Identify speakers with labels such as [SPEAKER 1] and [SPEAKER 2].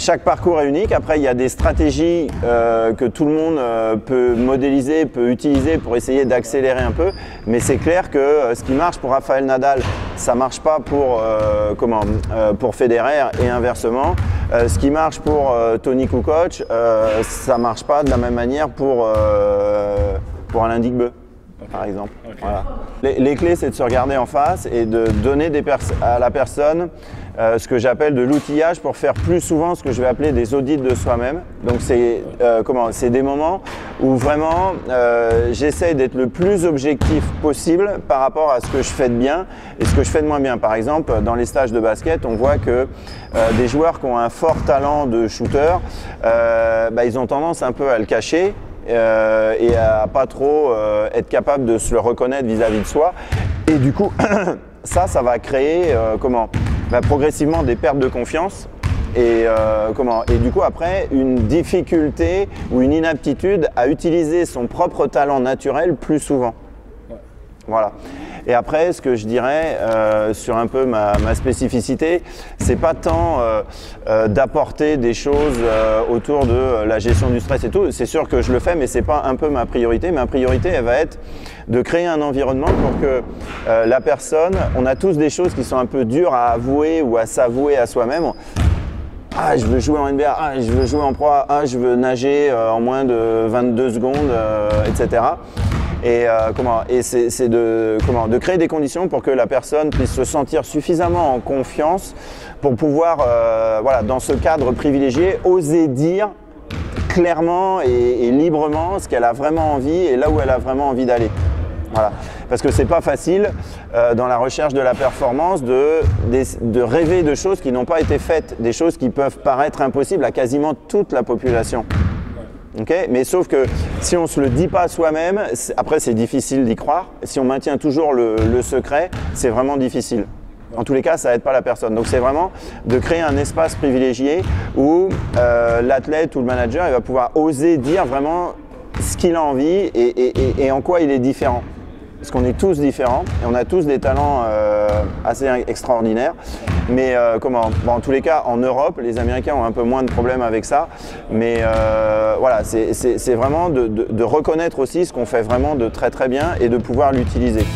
[SPEAKER 1] chaque parcours est unique. Après, il y a des stratégies que tout le monde peut modéliser, peut utiliser pour essayer d'accélérer un peu. Mais c'est clair que ce qui marche pour Rafael Nadal, ça ne marche pas pour Federer et inversement. Ce qui marche pour Tony Kukoc, ça ne marche pas de la même manière pour Alain Digbe. Par exemple. Okay. Voilà. Les clés, c'est de se regarder en face et de donner à la personne ce que j'appelle de l'outillage pour faire plus souvent ce que je vais appeler des audits de soi-même. Donc c'est des moments où vraiment j'essaye d'être le plus objectif possible par rapport à ce que je fais de bien et ce que je fais de moins bien. Par exemple, dans les stages de basket, on voit que des joueurs qui ont un fort talent de shooter, ils ont tendance un peu à le cacher. Et à pas trop être capable de se le reconnaître vis-à-vis de soi. Et du coup, ça va créer progressivement des pertes de confiance et du coup après une difficulté ou une inaptitude à utiliser son propre talent naturel plus souvent. Voilà. Et après, ce que je dirais sur un peu ma spécificité, c'est pas tant d'apporter des choses autour de la gestion du stress et tout. C'est sûr que je le fais, mais c'est pas un peu ma priorité. Ma priorité, elle va être de créer un environnement pour que la personne, on a tous des choses qui sont un peu dures à avouer ou à s'avouer à soi-même. Ah, je veux jouer en NBA, ah, je veux jouer en pro, ah, je veux nager en moins de 22 secondes, etc. Et c'est de créer des conditions pour que la personne puisse se sentir suffisamment en confiance pour pouvoir, dans ce cadre privilégié, oser dire clairement et librement ce qu'elle a vraiment envie et là où elle a vraiment envie d'aller. Voilà. Parce que c'est pas facile dans la recherche de la performance de rêver de choses qui n'ont pas été faites, des choses qui peuvent paraître impossibles à quasiment toute la population. Okay, mais sauf que si on ne se le dit pas à soi-même, après c'est difficile d'y croire. Si on maintient toujours le secret, c'est vraiment difficile. En tous les cas, ça n'aide pas la personne. Donc c'est vraiment de créer un espace privilégié où l'athlète ou le manager il va pouvoir oser dire vraiment ce qu'il a envie et en quoi il est différent. Parce qu'on est tous différents et on a tous des talents assez extraordinaires. Mais en tous les cas, en Europe, les Américains ont un peu moins de problèmes avec ça. Mais voilà, c'est vraiment de reconnaître aussi ce qu'on fait vraiment de très très bien et de pouvoir l'utiliser.